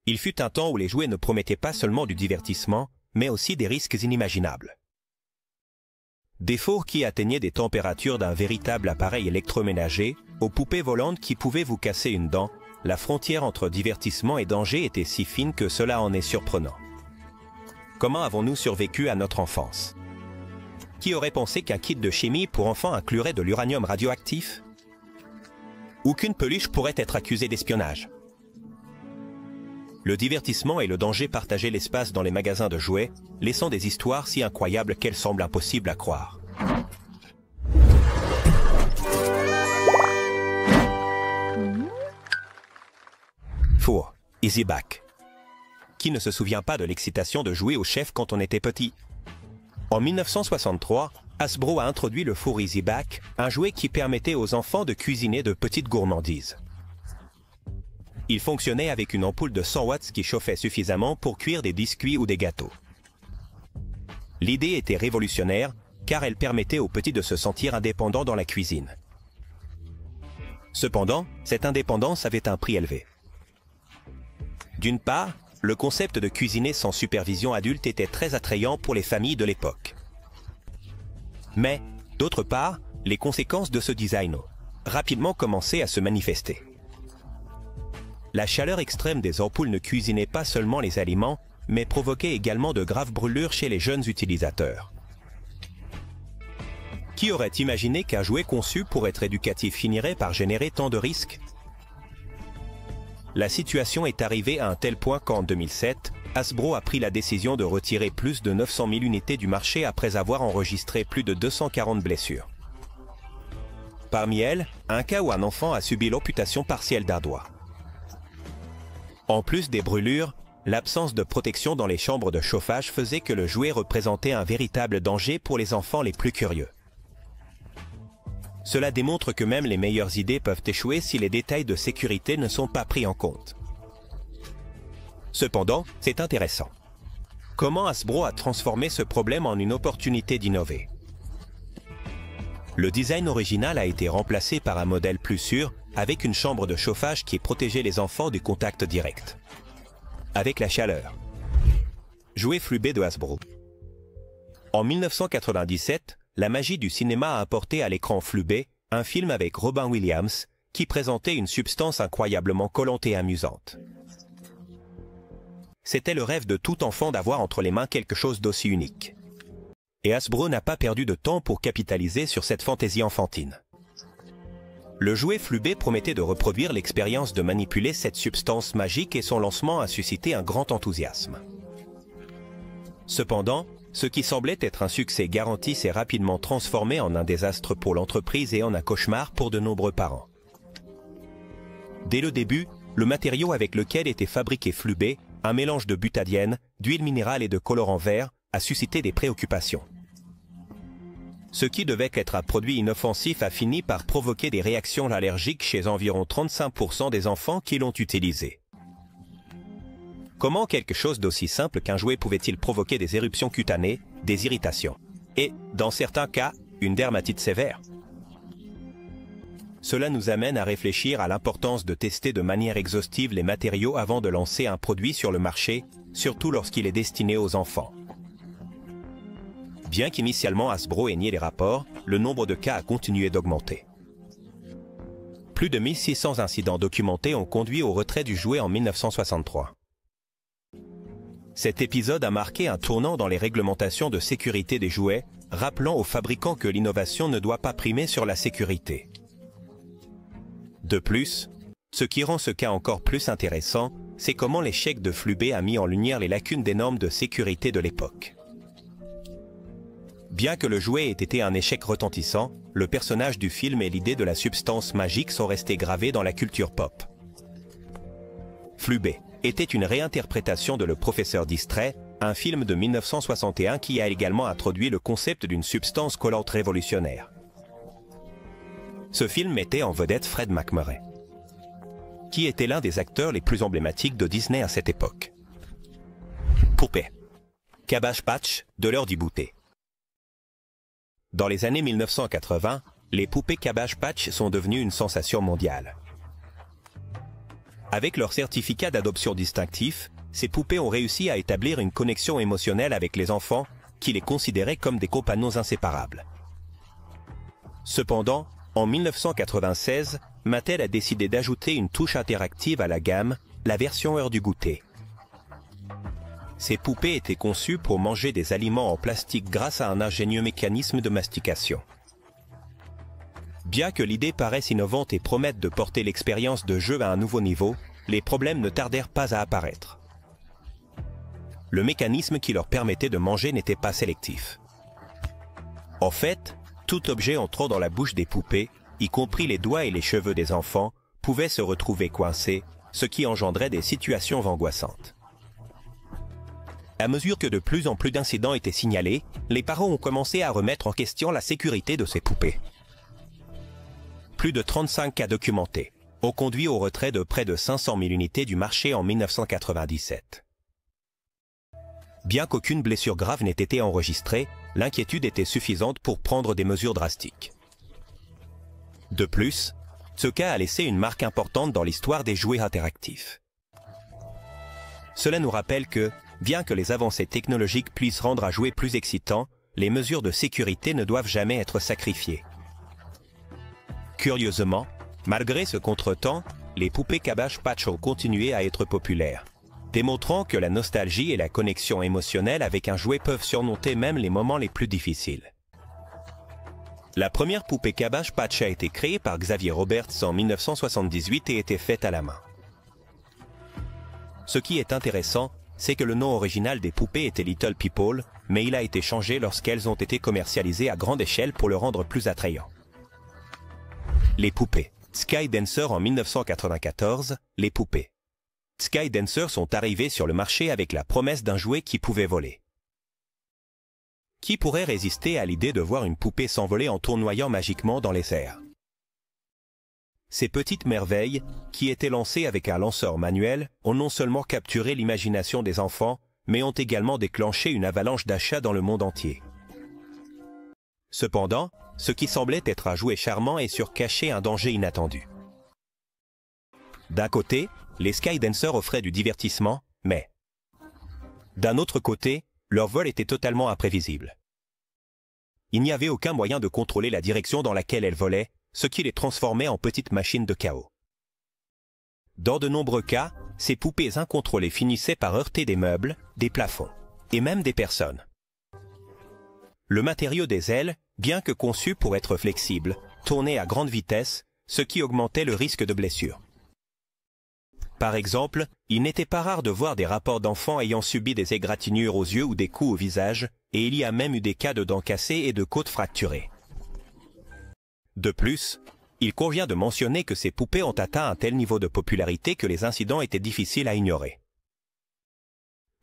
Il fut un temps où les jouets ne promettaient pas seulement du divertissement, mais aussi des risques inimaginables. Des fours qui atteignaient des températures d'un véritable appareil électroménager, aux poupées volantes qui pouvaient vous casser une dent, la frontière entre divertissement et danger était si fine que cela en est surprenant. Comment avons-nous survécu à notre enfance? Qui aurait pensé qu'un kit de chimie pour enfants inclurait de l'uranium radioactif? Ou qu'une peluche pourrait être accusée d'espionnage? Le divertissement et le danger partageaient l'espace dans les magasins de jouets, laissant des histoires si incroyables qu'elles semblent impossibles à croire. Four, Easy Back. Qui ne se souvient pas de l'excitation de jouer au chef quand on était petit? En 1963, Hasbro a introduit le four Easy Back, un jouet qui permettait aux enfants de cuisiner de petites gourmandises. Il fonctionnait avec une ampoule de 100 watts qui chauffait suffisamment pour cuire des biscuits ou des gâteaux. L'idée était révolutionnaire car elle permettait aux petits de se sentir indépendants dans la cuisine. Cependant, cette indépendance avait un prix élevé. D'une part, le concept de cuisiner sans supervision adulte était très attrayant pour les familles de l'époque. Mais, d'autre part, les conséquences de ce design ont rapidement commencé à se manifester. La chaleur extrême des ampoules ne cuisinait pas seulement les aliments, mais provoquait également de graves brûlures chez les jeunes utilisateurs. Qui aurait imaginé qu'un jouet conçu pour être éducatif finirait par générer tant de risques? La situation est arrivée à un tel point qu'en 2007, Hasbro a pris la décision de retirer plus de 900 000 unités du marché après avoir enregistré plus de 240 blessures. Parmi elles, un cas où un enfant a subi l'amputation partielle d'un doigt. En plus des brûlures, l'absence de protection dans les chambres de chauffage faisait que le jouet représentait un véritable danger pour les enfants les plus curieux. Cela démontre que même les meilleures idées peuvent échouer si les détails de sécurité ne sont pas pris en compte. Cependant, c'est intéressant. Comment Hasbro a transformé ce problème en une opportunité d'innover? Le design original a été remplacé par un modèle plus sûr, avec une chambre de chauffage qui protégeait les enfants du contact direct. Avec la chaleur. Jouet Flubé de Hasbro. En 1997, la magie du cinéma a apporté à l'écran Flubé, un film avec Robin Williams, qui présentait une substance incroyablement collante et amusante. C'était le rêve de tout enfant d'avoir entre les mains quelque chose d'aussi unique. Et Hasbro n'a pas perdu de temps pour capitaliser sur cette fantaisie enfantine. Le jouet Flubé promettait de reproduire l'expérience de manipuler cette substance magique et son lancement a suscité un grand enthousiasme. Cependant, ce qui semblait être un succès garanti s'est rapidement transformé en un désastre pour l'entreprise et en un cauchemar pour de nombreux parents. Dès le début, le matériau avec lequel était fabriqué Flubé, un mélange de butadiène, d'huile minérale et de colorant vert, a suscité des préoccupations. Ce qui devait être un produit inoffensif a fini par provoquer des réactions allergiques chez environ 35% des enfants qui l'ont utilisé. Comment quelque chose d'aussi simple qu'un jouet pouvait-il provoquer des éruptions cutanées, des irritations et, dans certains cas, une dermatite sévère? Cela nous amène à réfléchir à l'importance de tester de manière exhaustive les matériaux avant de lancer un produit sur le marché, surtout lorsqu'il est destiné aux enfants. Bien qu'initialement Hasbro ait nié les rapports, le nombre de cas a continué d'augmenter. Plus de 1600 incidents documentés ont conduit au retrait du jouet en 1963. Cet épisode a marqué un tournant dans les réglementations de sécurité des jouets, rappelant aux fabricants que l'innovation ne doit pas primer sur la sécurité. De plus, ce qui rend ce cas encore plus intéressant, c'est comment l'échec de Flubé a mis en lumière les lacunes des normes de sécurité de l'époque. Bien que le jouet ait été un échec retentissant, le personnage du film et l'idée de la substance magique sont restés gravés dans la culture pop. Flubé était une réinterprétation de Le Professeur Distrait, un film de 1961 qui a également introduit le concept d'une substance collante révolutionnaire. Ce film mettait en vedette Fred MacMurray, qui était l'un des acteurs les plus emblématiques de Disney à cette époque. Poupée. Cabbage Patch, de l'heure du goûter. Dans les années 1980, les poupées Cabbage Patch sont devenues une sensation mondiale. Avec leur certificat d'adoption distinctif, ces poupées ont réussi à établir une connexion émotionnelle avec les enfants qui les considéraient comme des compagnons inséparables. Cependant, en 1996, Mattel a décidé d'ajouter une touche interactive à la gamme, la version heure du goûter. Ces poupées étaient conçues pour manger des aliments en plastique grâce à un ingénieux mécanisme de mastication. Bien que l'idée paraisse innovante et promette de porter l'expérience de jeu à un nouveau niveau, les problèmes ne tardèrent pas à apparaître. Le mécanisme qui leur permettait de manger n'était pas sélectif. En fait, tout objet entrant dans la bouche des poupées, y compris les doigts et les cheveux des enfants, pouvait se retrouver coincé, ce qui engendrait des situations angoissantes. À mesure que de plus en plus d'incidents étaient signalés, les parents ont commencé à remettre en question la sécurité de ces poupées. Plus de 35 cas documentés ont conduit au retrait de près de 500 000 unités du marché en 1997. Bien qu'aucune blessure grave n'ait été enregistrée, l'inquiétude était suffisante pour prendre des mesures drastiques. De plus, ce cas a laissé une marque importante dans l'histoire des jouets interactifs. Cela nous rappelle que, bien que les avancées technologiques puissent rendre un jouet plus excitant, les mesures de sécurité ne doivent jamais être sacrifiées. Curieusement, malgré ce contretemps, les poupées Cabbage Patch ont continué à être populaires, démontrant que la nostalgie et la connexion émotionnelle avec un jouet peuvent surmonter même les moments les plus difficiles. La première poupée Cabbage Patch a été créée par Xavier Roberts en 1978 et était faite à la main. Ce qui est intéressant, c'est que le nom original des poupées était Little People, mais il a été changé lorsqu'elles ont été commercialisées à grande échelle pour le rendre plus attrayant. Les poupées Sky Dancer en 1994, les poupées Sky Dancer sont arrivées sur le marché avec la promesse d'un jouet qui pouvait voler. Qui pourrait résister à l'idée de voir une poupée s'envoler en tournoyant magiquement dans les airs? Ces petites merveilles, qui étaient lancées avec un lanceur manuel, ont non seulement capturé l'imagination des enfants, mais ont également déclenché une avalanche d'achats dans le monde entier. Cependant, ce qui semblait être un jouet charmant est surcaché un danger inattendu. D'un côté, les Sky Dancers offraient du divertissement, mais d'un autre côté, leur vol était totalement imprévisible. Il n'y avait aucun moyen de contrôler la direction dans laquelle elles volaient, ce qui les transformait en petites machines de chaos. Dans de nombreux cas, ces poupées incontrôlées finissaient par heurter des meubles, des plafonds, et même des personnes. Le matériau des ailes, bien que conçu pour être flexible, tournait à grande vitesse, ce qui augmentait le risque de blessure. Par exemple, il n'était pas rare de voir des rapports d'enfants ayant subi des égratignures aux yeux ou des coups au visage, et il y a même eu des cas de dents cassées et de côtes fracturées. De plus, il convient de mentionner que ces poupées ont atteint un tel niveau de popularité que les incidents étaient difficiles à ignorer.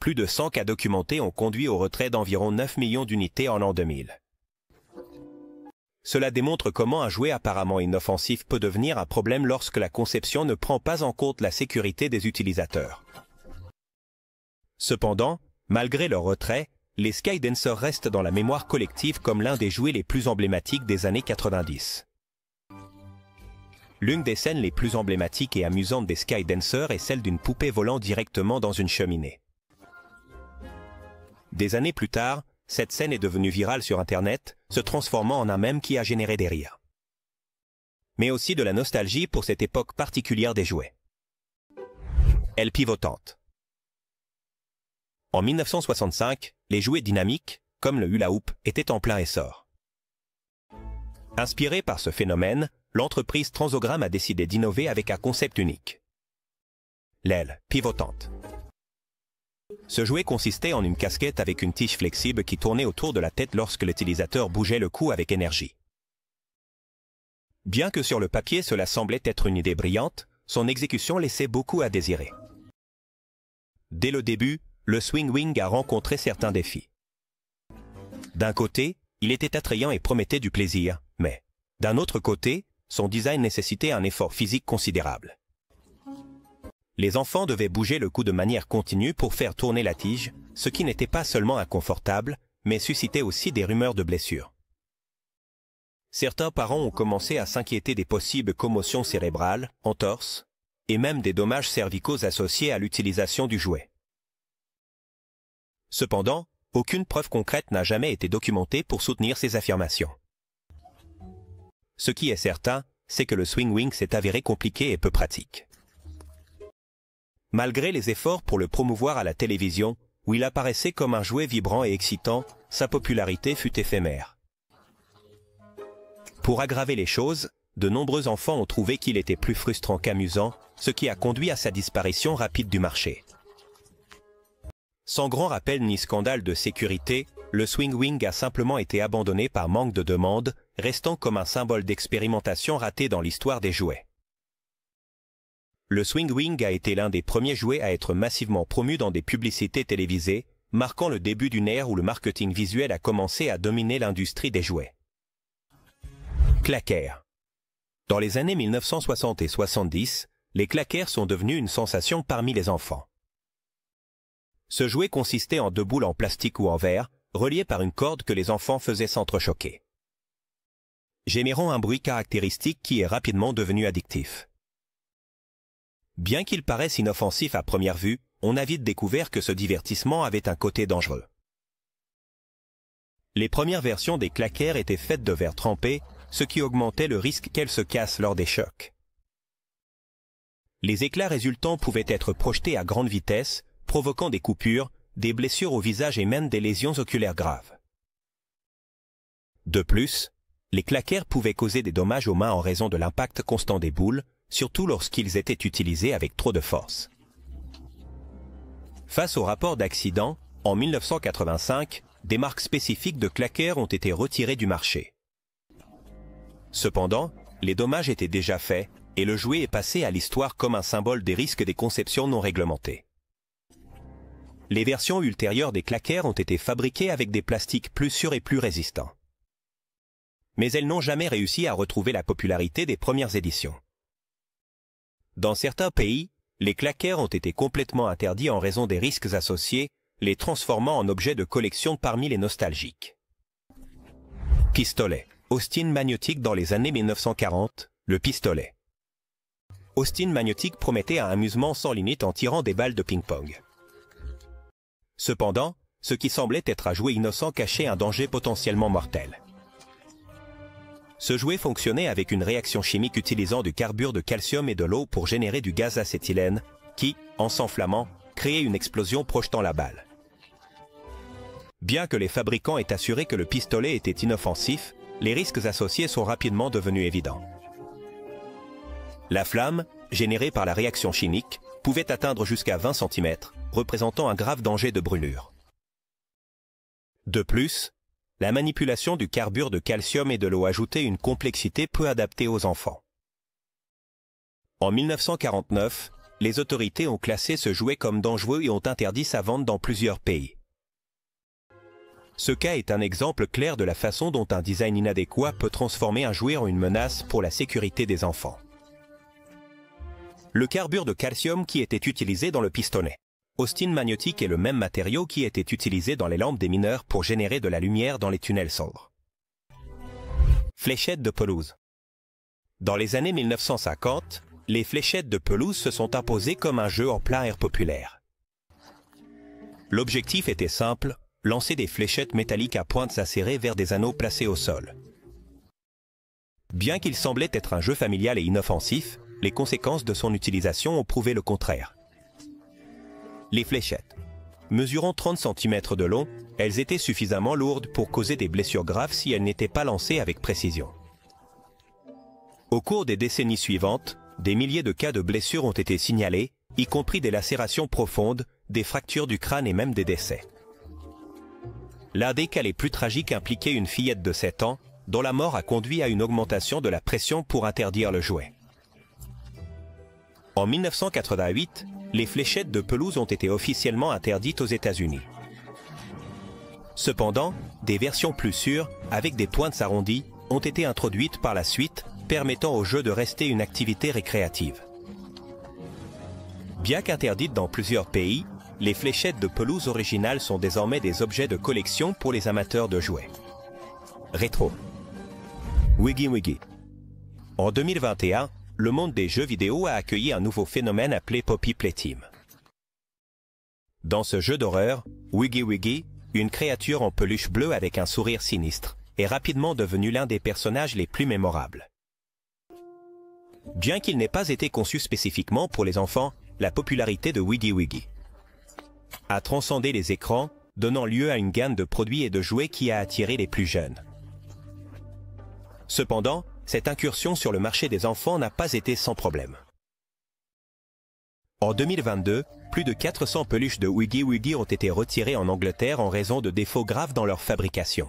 Plus de 100 cas documentés ont conduit au retrait d'environ 9 millions d'unités en l'an 2000. Cela démontre comment un jouet apparemment inoffensif peut devenir un problème lorsque la conception ne prend pas en compte la sécurité des utilisateurs. Cependant, malgré leur retrait, les Sky Dancers restent dans la mémoire collective comme l'un des jouets les plus emblématiques des années 90. L'une des scènes les plus emblématiques et amusantes des Sky Dancers est celle d'une poupée volant directement dans une cheminée. Des années plus tard, cette scène est devenue virale sur Internet, se transformant en un mème qui a généré des rires. Mais aussi de la nostalgie pour cette époque particulière des jouets. Aile pivotante. En 1965, les jouets dynamiques, comme le hula hoop, étaient en plein essor. Inspirée par ce phénomène, l'entreprise Transogramme a décidé d'innover avec un concept unique. L'aile pivotante. Ce jouet consistait en une casquette avec une tige flexible qui tournait autour de la tête lorsque l'utilisateur bougeait le cou avec énergie. Bien que sur le papier cela semblait être une idée brillante, son exécution laissait beaucoup à désirer. Dès le début, le Swing Wing a rencontré certains défis. D'un côté, il était attrayant et promettait du plaisir, mais, d'un autre côté, son design nécessitait un effort physique considérable. Les enfants devaient bouger le cou de manière continue pour faire tourner la tige, ce qui n'était pas seulement inconfortable, mais suscitait aussi des rumeurs de blessures. Certains parents ont commencé à s'inquiéter des possibles commotions cérébrales, entorses, et même des dommages cervicaux associés à l'utilisation du jouet. Cependant, aucune preuve concrète n'a jamais été documentée pour soutenir ces affirmations. Ce qui est certain, c'est que le swing wing s'est avéré compliqué et peu pratique. Malgré les efforts pour le promouvoir à la télévision, où il apparaissait comme un jouet vibrant et excitant, sa popularité fut éphémère. Pour aggraver les choses, de nombreux enfants ont trouvé qu'il était plus frustrant qu'amusant, ce qui a conduit à sa disparition rapide du marché. Sans grand rappel ni scandale de sécurité, le swing wing a simplement été abandonné par manque de demande, restant comme un symbole d'expérimentation ratée dans l'histoire des jouets. Le swing wing a été l'un des premiers jouets à être massivement promu dans des publicités télévisées, marquant le début d'une ère où le marketing visuel a commencé à dominer l'industrie des jouets. Claquers. Dans les années 1960 et 70, les claquers sont devenus une sensation parmi les enfants. Ce jouet consistait en deux boules en plastique ou en verre, reliées par une corde que les enfants faisaient s'entrechoquer, générant un bruit caractéristique qui est rapidement devenu addictif. Bien qu'il paraisse inoffensif à première vue, on a vite découvert que ce divertissement avait un côté dangereux. Les premières versions des claquers étaient faites de verre trempé, ce qui augmentait le risque qu'elles se cassent lors des chocs. Les éclats résultants pouvaient être projetés à grande vitesse, provoquant des coupures, des blessures au visage et même des lésions oculaires graves. De plus, les claquers pouvaient causer des dommages aux mains en raison de l'impact constant des boules, surtout lorsqu'ils étaient utilisés avec trop de force. Face au rapport d'accident, en 1985, des marques spécifiques de claquers ont été retirées du marché. Cependant, les dommages étaient déjà faits et le jouet est passé à l'histoire comme un symbole des risques des conceptions non réglementées. Les versions ultérieures des claquers ont été fabriquées avec des plastiques plus sûrs et plus résistants. Mais elles n'ont jamais réussi à retrouver la popularité des premières éditions. Dans certains pays, les claquers ont été complètement interdits en raison des risques associés, les transformant en objets de collection parmi les nostalgiques. Pistolet. Austin Magnetic dans les années 1940, le pistolet. Austin Magnetic promettait un amusement sans limite en tirant des balles de ping-pong. Cependant, ce qui semblait être un jouet innocent cachait un danger potentiellement mortel. Ce jouet fonctionnait avec une réaction chimique utilisant du carbure de calcium et de l'eau pour générer du gaz acétylène, qui, en s'enflammant, créait une explosion projetant la balle. Bien que les fabricants aient assuré que le pistolet était inoffensif, les risques associés sont rapidement devenus évidents. La flamme, générée par la réaction chimique, pouvait atteindre jusqu'à 20 cm, représentant un grave danger de brûlure. De plus, la manipulation du carbure de calcium et de l'eau ajoutait une complexité peu adaptée aux enfants. En 1949, les autorités ont classé ce jouet comme dangereux et ont interdit sa vente dans plusieurs pays. Ce cas est un exemple clair de la façon dont un design inadéquat peut transformer un jouet en une menace pour la sécurité des enfants. Le carbure de calcium qui était utilisé dans le pistolet. Austin Magnetic est le même matériau qui était utilisé dans les lampes des mineurs pour générer de la lumière dans les tunnels sombres. Fléchettes de pelouse. Dans les années 1950, les fléchettes de pelouse se sont imposées comme un jeu en plein air populaire. L'objectif était simple, lancer des fléchettes métalliques à pointes acérées vers des anneaux placés au sol. Bien qu'il semblait être un jeu familial et inoffensif, les conséquences de son utilisation ont prouvé le contraire. Les fléchettes. Mesurant 30 cm de long, elles étaient suffisamment lourdes pour causer des blessures graves si elles n'étaient pas lancées avec précision. Au cours des décennies suivantes, des milliers de cas de blessures ont été signalés, y compris des lacérations profondes, des fractures du crâne et même des décès. L'un des cas les plus tragiques impliquait une fillette de 7 ans, dont la mort a conduit à une augmentation de la pression pour interdire le jouet. En 1988, les fléchettes de pelouse ont été officiellement interdites aux États-Unis. Cependant, des versions plus sûres, avec des pointes arrondies, ont été introduites par la suite, permettant au jeu de rester une activité récréative. Bien qu'interdites dans plusieurs pays, les fléchettes de pelouse originales sont désormais des objets de collection pour les amateurs de jouets. Rétro. Wiggy Wiggy. En 2021, le monde des jeux vidéo a accueilli un nouveau phénomène appelé Poppy Playtime. Dans ce jeu d'horreur, Wiggy Wiggy, une créature en peluche bleue avec un sourire sinistre, est rapidement devenu l'un des personnages les plus mémorables. Bien qu'il n'ait pas été conçu spécifiquement pour les enfants, la popularité de Wiggy Wiggy a transcendé les écrans, donnant lieu à une gamme de produits et de jouets qui a attiré les plus jeunes. Cependant, cette incursion sur le marché des enfants n'a pas été sans problème. En 2022, plus de 400 peluches de Wiggy Wiggy ont été retirées en Angleterre en raison de défauts graves dans leur fabrication.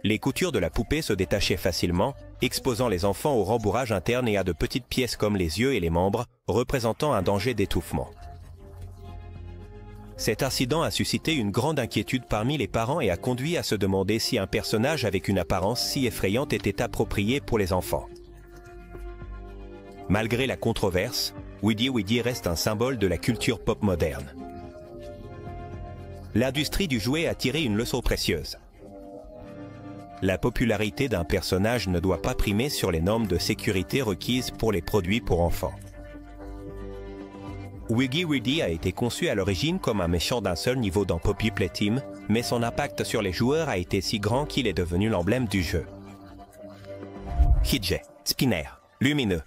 Les coutures de la poupée se détachaient facilement, exposant les enfants au rembourrage interne et à de petites pièces comme les yeux et les membres, représentant un danger d'étouffement. Cet incident a suscité une grande inquiétude parmi les parents et a conduit à se demander si un personnage avec une apparence si effrayante était approprié pour les enfants. Malgré la controverse, Wiggy Wiggy reste un symbole de la culture pop moderne. L'industrie du jouet a tiré une leçon précieuse. La popularité d'un personnage ne doit pas primer sur les normes de sécurité requises pour les produits pour enfants. Wiggy Wiggy a été conçu à l'origine comme un méchant d'un seul niveau dans Poppy Playtime, mais son impact sur les joueurs a été si grand qu'il est devenu l'emblème du jeu. Fidget Spinner, lumineux.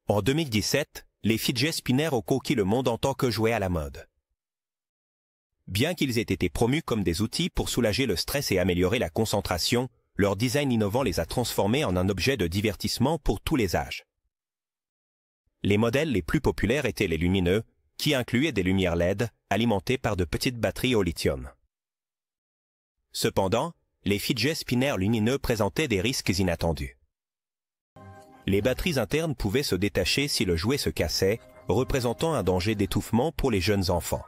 En 2017, les fidget spinners ont conquis le monde en tant que jouets à la mode. Bien qu'ils aient été promus comme des outils pour soulager le stress et améliorer la concentration, leur design innovant les a transformés en un objet de divertissement pour tous les âges. Les modèles les plus populaires étaient les lumineux, qui incluaient des lumières LED alimentées par de petites batteries au lithium. Cependant, les fidget spinners lumineux présentaient des risques inattendus. Les batteries internes pouvaient se détacher si le jouet se cassait, représentant un danger d'étouffement pour les jeunes enfants.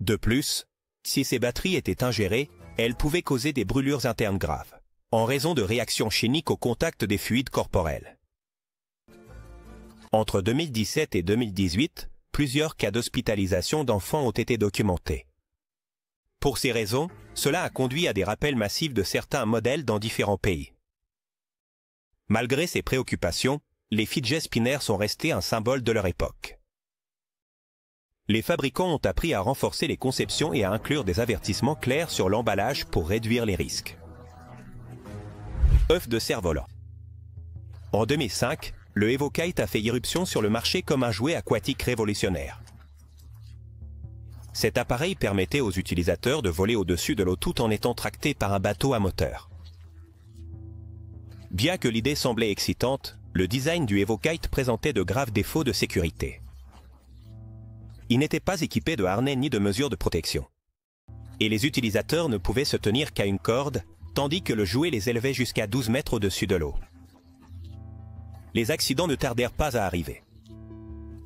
De plus, si ces batteries étaient ingérées, elles pouvaient causer des brûlures internes graves, en raison de réactions chimiques au contact des fluides corporels. Entre 2017 et 2018, plusieurs cas d'hospitalisation d'enfants ont été documentés. Pour ces raisons, cela a conduit à des rappels massifs de certains modèles dans différents pays. Malgré ces préoccupations, les fidget spinners sont restés un symbole de leur époque. Les fabricants ont appris à renforcer les conceptions et à inclure des avertissements clairs sur l'emballage pour réduire les risques. œuf de cerf-volant. En 2005, le EvoKite a fait irruption sur le marché comme un jouet aquatique révolutionnaire. Cet appareil permettait aux utilisateurs de voler au-dessus de l'eau tout en étant tractés par un bateau à moteur. Bien que l'idée semblait excitante, le design du EvoKite présentait de graves défauts de sécurité. Il n'était pas équipé de harnais ni de mesures de protection. Et les utilisateurs ne pouvaient se tenir qu'à une corde, tandis que le jouet les élevait jusqu'à 12 mètres au-dessus de l'eau. Les accidents ne tardèrent pas à arriver.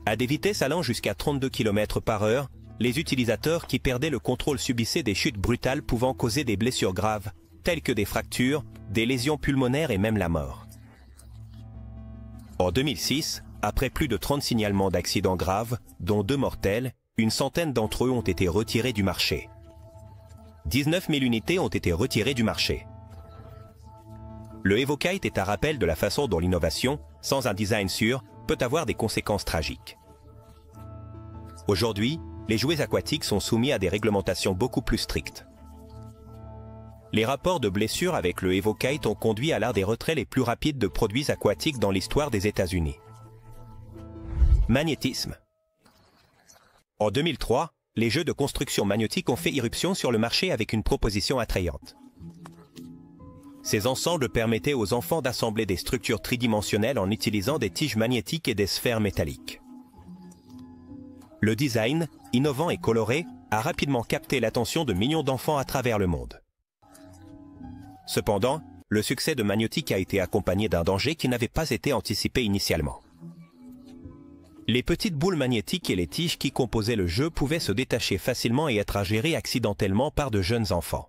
À des vitesses allant jusqu'à 32 km/h, les utilisateurs qui perdaient le contrôle subissaient des chutes brutales pouvant causer des blessures graves, telles que des fractures, des lésions pulmonaires et même la mort. En 2006, après plus de 30 signalements d'accidents graves, dont 2 mortels, une centaine d'entre eux ont été retirés du marché. 19 000 unités ont été retirées du marché. Le EvoKite est un rappel de la façon dont l'innovation, sans un design sûr, peut avoir des conséquences tragiques. Aujourd'hui, les jouets aquatiques sont soumis à des réglementations beaucoup plus strictes. Les rapports de blessures avec le EvoKite ont conduit à l'un des retraits les plus rapides de produits aquatiques dans l'histoire des États-Unis. Magnétisme. En 2003, les jeux de construction magnétique ont fait irruption sur le marché avec une proposition attrayante. Ces ensembles permettaient aux enfants d'assembler des structures tridimensionnelles en utilisant des tiges magnétiques et des sphères métalliques. Le design, innovant et coloré, a rapidement capté l'attention de millions d'enfants à travers le monde. Cependant, le succès de Magnétique a été accompagné d'un danger qui n'avait pas été anticipé initialement. Les petites boules magnétiques et les tiges qui composaient le jeu pouvaient se détacher facilement et être ingérées accidentellement par de jeunes enfants.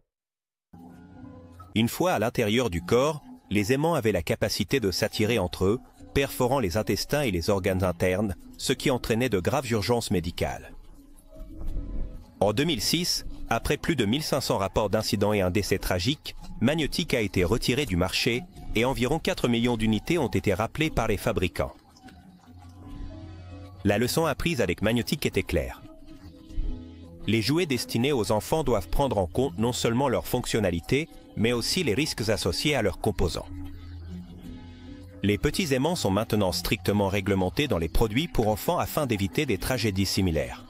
Une fois à l'intérieur du corps, les aimants avaient la capacité de s'attirer entre eux, perforant les intestins et les organes internes, ce qui entraînait de graves urgences médicales. En 2006, Après plus de 1500 rapports d'incidents et un décès tragique, Magnetic a été retiré du marché et environ 4 millions d'unités ont été rappelées par les fabricants. La leçon apprise avec Magnetic était claire. Les jouets destinés aux enfants doivent prendre en compte non seulement leurs fonctionnalités, mais aussi les risques associés à leurs composants. Les petits aimants sont maintenant strictement réglementés dans les produits pour enfants afin d'éviter des tragédies similaires.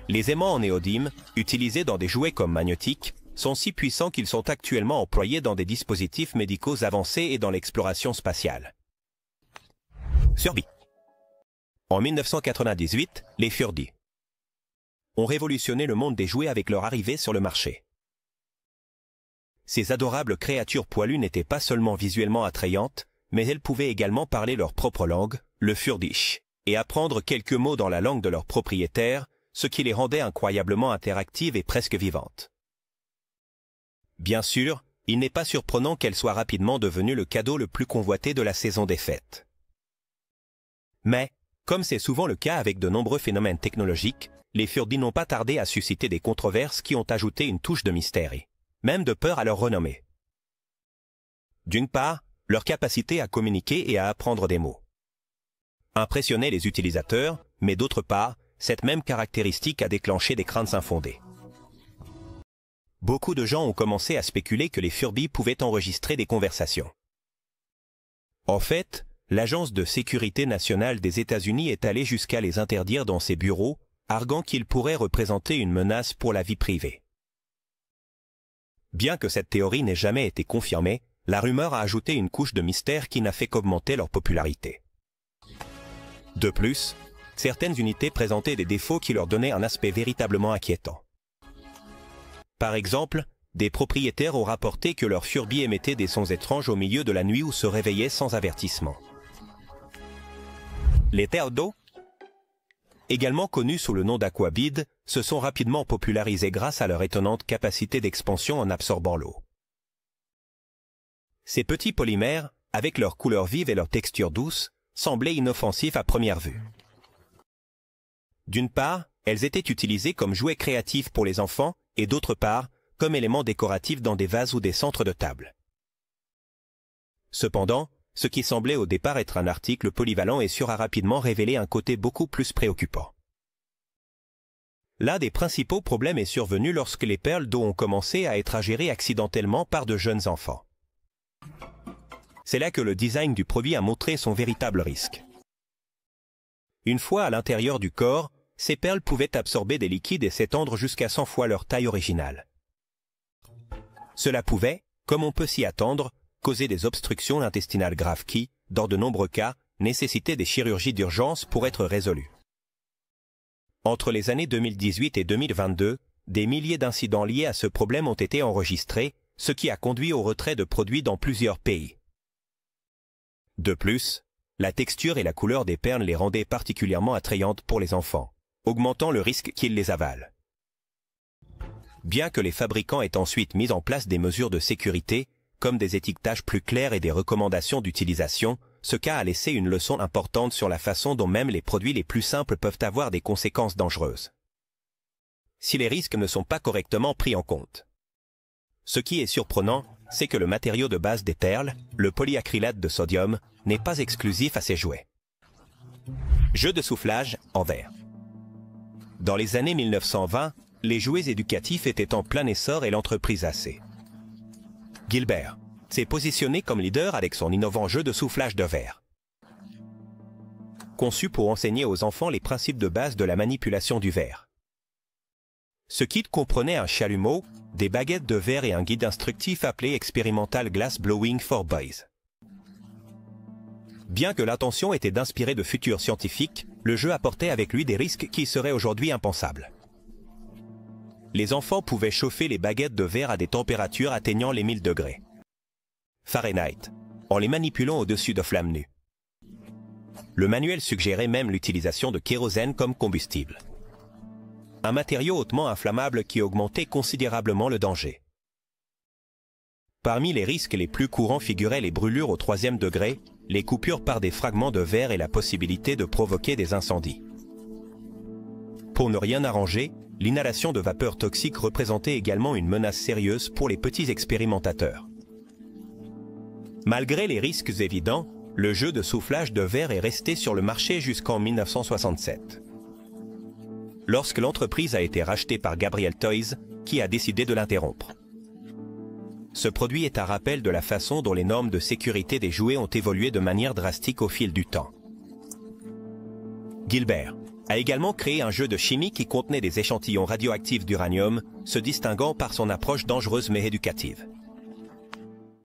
Les aimants en néodyme, utilisés dans des jouets comme Magnetic, sont si puissants qu'ils sont actuellement employés dans des dispositifs médicaux avancés et dans l'exploration spatiale. Furby. En 1998, les Furby ont révolutionné le monde des jouets avec leur arrivée sur le marché. Ces adorables créatures poilues n'étaient pas seulement visuellement attrayantes, mais elles pouvaient également parler leur propre langue, le Furdish, et apprendre quelques mots dans la langue de leur propriétaire, ce qui les rendait incroyablement interactives et presque vivantes. Bien sûr, il n'est pas surprenant qu'elles soient rapidement devenues le cadeau le plus convoité de la saison des fêtes. Mais, comme c'est souvent le cas avec de nombreux phénomènes technologiques, les Furby n'ont pas tardé à susciter des controverses qui ont ajouté une touche de mystère et même de peur à leur renommée. D'une part, leur capacité à communiquer et à apprendre des mots impressionnait les utilisateurs, mais d'autre part, cette même caractéristique a déclenché des craintes infondées. Beaucoup de gens ont commencé à spéculer que les Furby pouvaient enregistrer des conversations. En fait, l'Agence de sécurité nationale des États-Unis est allée jusqu'à les interdire dans ses bureaux, arguant qu'ils pourraient représenter une menace pour la vie privée. Bien que cette théorie n'ait jamais été confirmée, la rumeur a ajouté une couche de mystère qui n'a fait qu'augmenter leur popularité. De plus, certaines unités présentaient des défauts qui leur donnaient un aspect véritablement inquiétant. Par exemple, des propriétaires ont rapporté que leurs Furby émettaient des sons étranges au milieu de la nuit ou se réveillaient sans avertissement. Les terres d'eau, également connus sous le nom d'aquabid, se sont rapidement popularisés grâce à leur étonnante capacité d'expansion en absorbant l'eau. Ces petits polymères, avec leur couleur vive et leur texture douce, semblaient inoffensifs à première vue. D'une part, elles étaient utilisées comme jouets créatifs pour les enfants et d'autre part, comme éléments décoratifs dans des vases ou des centres de table. Cependant, ce qui semblait au départ être un article polyvalent et sûr a rapidement révélé un côté beaucoup plus préoccupant. L'un des principaux problèmes est survenu lorsque les perles d'eau ont commencé à être ingérées accidentellement par de jeunes enfants. C'est là que le design du produit a montré son véritable risque. Une fois à l'intérieur du corps, ces perles pouvaient absorber des liquides et s'étendre jusqu'à 100 fois leur taille originale. Cela pouvait, comme on peut s'y attendre, causer des obstructions intestinales graves qui, dans de nombreux cas, nécessitaient des chirurgies d'urgence pour être résolues. Entre les années 2018 et 2022, des milliers d'incidents liés à ce problème ont été enregistrés, ce qui a conduit au retrait de produits dans plusieurs pays. De plus, la texture et la couleur des perles les rendaient particulièrement attrayantes pour les enfants, augmentant le risque qu'ils les avalent. Bien que les fabricants aient ensuite mis en place des mesures de sécurité, comme des étiquetages plus clairs et des recommandations d'utilisation, ce cas a laissé une leçon importante sur la façon dont même les produits les plus simples peuvent avoir des conséquences dangereuses, si les risques ne sont pas correctement pris en compte. Ce qui est surprenant, c'est que le matériau de base des perles, le polyacrylate de sodium, n'est pas exclusif à ces jouets. Jeux de soufflage en verre. Dans les années 1920, les jouets éducatifs étaient en plein essor et l'entreprise AC Gilbert s'est positionné comme leader avec son innovant jeu de soufflage de verre. Conçu pour enseigner aux enfants les principes de base de la manipulation du verre. Ce kit comprenait un chalumeau, des baguettes de verre et un guide instructif appelé Experimental Glass Blowing for Boys. Bien que l'intention était d'inspirer de futurs scientifiques, le jeu apportait avec lui des risques qui seraient aujourd'hui impensables. Les enfants pouvaient chauffer les baguettes de verre à des températures atteignant les 1000 degrés Fahrenheit, en les manipulant au-dessus de flammes nues. Le manuel suggérait même l'utilisation de kérosène comme combustible. Un matériau hautement inflammable qui augmentait considérablement le danger. Parmi les risques les plus courants figuraient les brûlures au 3e degré, les coupures par des fragments de verre et la possibilité de provoquer des incendies. Pour ne rien arranger, l'inhalation de vapeurs toxiques représentait également une menace sérieuse pour les petits expérimentateurs. Malgré les risques évidents, le jeu de soufflage de verre est resté sur le marché jusqu'en 1967. Lorsque l'entreprise a été rachetée par Gabriel Toys, qui a décidé de l'interrompre. Ce produit est un rappel de la façon dont les normes de sécurité des jouets ont évolué de manière drastique au fil du temps. Gilbert a également créé un jeu de chimie qui contenait des échantillons radioactifs d'uranium, se distinguant par son approche dangereuse mais éducative.